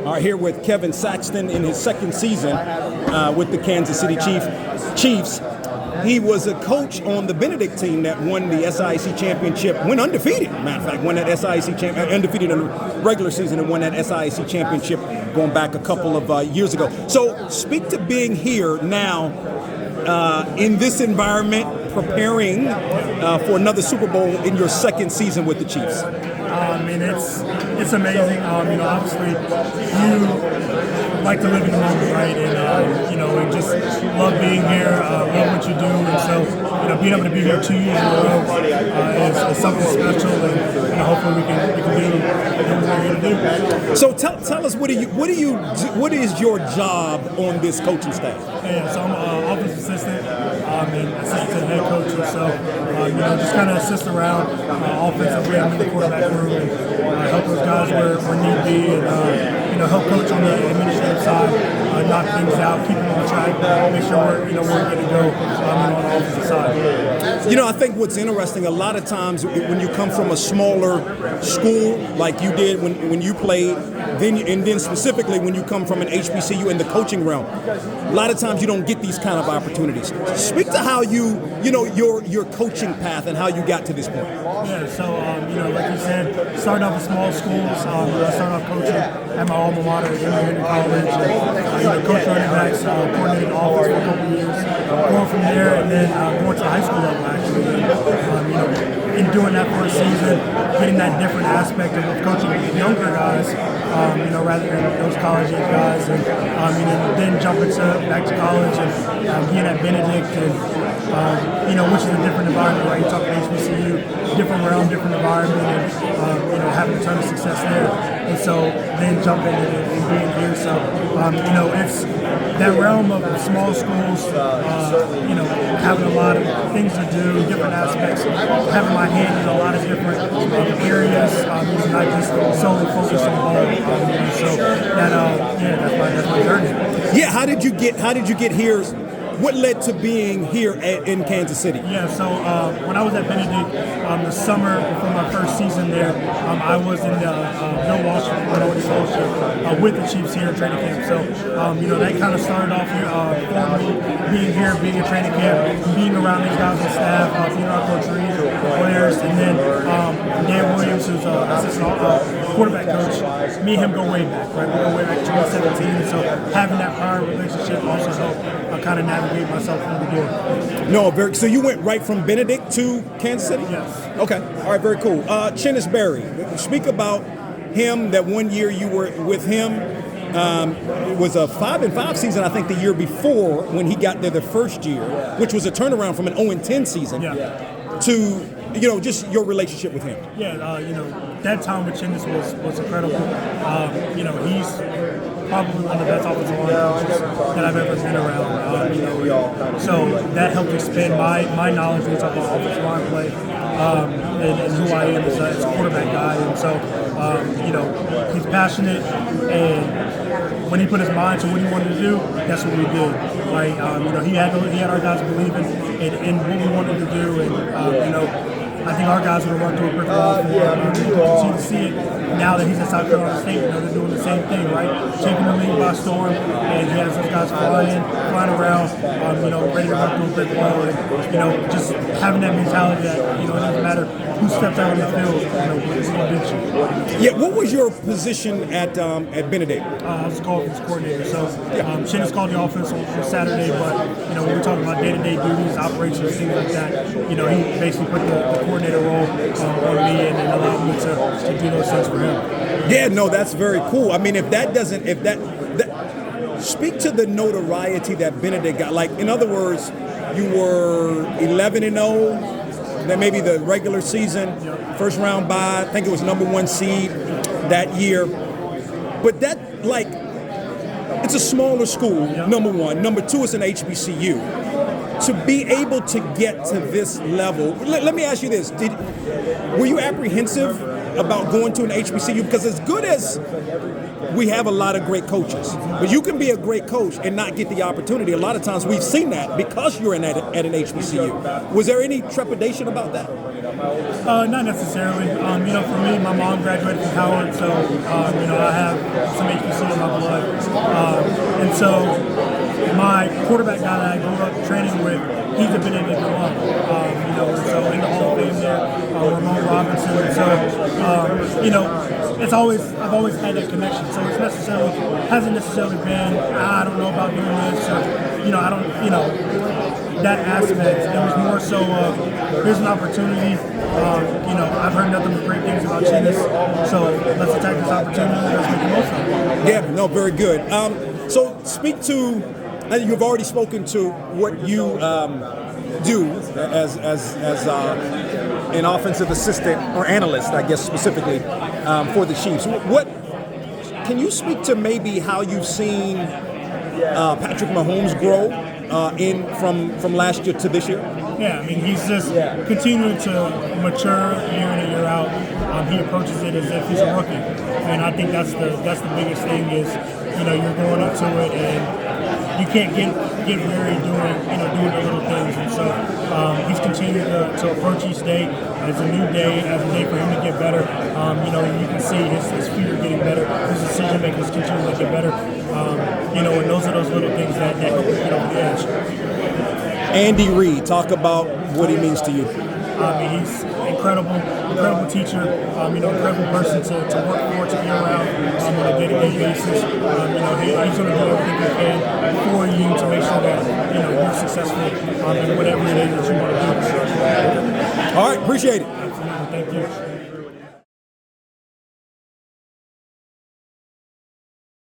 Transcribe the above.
are here with Kevin Saxton in his second season with the Kansas City Chiefs. He was a coach on the Benedict team that won the SIAC championship, went undefeated, matter of fact, won that SIAC championship, undefeated in the regular season and won that SIAC championship going back a couple of years ago. So speak to being here now in this environment, preparing for another Super Bowl in your second season with the Chiefs. I mean, it's amazing. Obviously, you like to live in the moment, right? And just love being here, love what you do, and so being able to be here 2 years in a row is something special, and hopefully we can do what we're here to do. So tell us what is your job on this coaching staff? Yeah, so I'm an offensive assistant and assistant to the head coach, and so just kind of assist around offensively. I'm in the quarterback room and help those guys where need be, and help coach on the administrative side, knock things out, keep them on track, make sure we're good to go on the offensive side. I think what's interesting, a lot of times when you come from a smaller school like you did when you played, then specifically when you come from an HBCU in the coaching realm, a lot of times you don't get these kind of opportunities. Speak to how your coaching path and how you got to this point. Yeah, so like you said, starting off with small schools, I started off coaching at my alma mater at Henry College, and coached running backs, coordinated offense for a couple of years, going from there, and then going to high school level actually. In doing that for a season, getting that different aspect of coaching younger guys, rather than those college age guys, and then jumping back to college and being at Benedict, and which is a different environment, right? You talk about HBCU, different realm, different environment, and having a ton of success there, and so then jumping and being here. So it's that realm of small schools, having a lot of things to do, different aspects, having my hand in a lot of different areas, not just solely focused on ball. So that's my journey. Yeah, how did you get here? What led to being here in Kansas City? Yeah, so when I was at Benedict, the summer before my first season there, I was in the Bill Walsh Minority Fellowship with the Chiefs here at training camp. So, that kind of started off here for me, being here, being at training camp, being around these guys on staff, being around Coach Reed, the players, and then Dan Williams, who's assistant quarterback coach, me and him go way back, right? We go way back to 2017, so having that prior relationship also helped kind of navigate myself through the door. No, so you went right from Benedict to Kansas City? Yes. Okay, all right, very cool. Chennis Berry, speak about him, that 1 year you were with him. It was a 5-5 season, I think, the year before when he got there the first year, which was a turnaround from an 0-10 season to just your relationship with him. Yeah, that time with Chennis was incredible. He's probably one of the best offensive line coaches that I've ever been around. So that helped expand my knowledge when we talk about offensive line play and who I am as a quarterback guy. And so, he's passionate, and when he put his mind to what he wanted to do, that's what we did. Right? He had our guys believing in what we wanted to do, and I think our guys would have run through a brick wall for him. You continue to see it now that he's at South Carolina State. They're doing the same thing, right? Taking the league by storm, and he has those guys flying around, ready to run through a brick wall, and just having that mentality that it doesn't matter who steps out on the field, we're going to beat you. Yeah, what was your position at Benedict? I was the offense coordinator. So Chennis called the offense on Saturday, but when we're talking about day-to-day duties, operations, things like that, he basically put the coordinator role on me and allowed me to do those things for him. Yeah, no, that's very cool. I mean, speak to the notoriety that Benedict got. Like, in other words, you were 11-0. Then maybe the regular season, first round bye. I think it was #1 seed that year. But that, it's a smaller school, number one. Number two, it's an HBCU. To be able to get to this level, let me ask you this. Were you apprehensive about going to an HBCU? Because as good as we have a lot of great coaches, but you can be a great coach and not get the opportunity. A lot of times we've seen that because you're at an HBCU. Was there any trepidation about that? Not necessarily. For me, my mom graduated from Howard, so I have some HBC in my blood, and so my quarterback guy that I grew up training with, he's a Benedict alum. So in the Hall of Fame there, Ramon Robinson, and so I've always had that connection. So it's hasn't necessarily been I don't know about doing this, or that aspect. It was more so here's an opportunity. I've heard nothing but great things about Chennis, so let's attack this opportunity. Let's make the most of it. Yeah, no, very good. So speak to, you've already spoken to what you do as an offensive assistant or analyst, I guess specifically, for the Chiefs. What can you speak to maybe how you've seen Patrick Mahomes grow from last year to this year? Yeah, I mean, he's just continuing to mature year in and year out. He approaches it as if he's a rookie, and I think that's the biggest thing is, you're going into it and you can't get weary doing the little things, and so he's continuing to approach each day as a new day, as a day for him to get better. You can see his feet are getting better, his decision making is continuing to get better. And those are those little things that help him get over the edge. Andy Reid, talk about what he means to you. He's incredible teacher, incredible person to work for, to be around on a day-to-day basis. He's going to do everything he can for you to make sure that you're successful in whatever it is that you want to do. All right, appreciate it. Absolutely, thank you.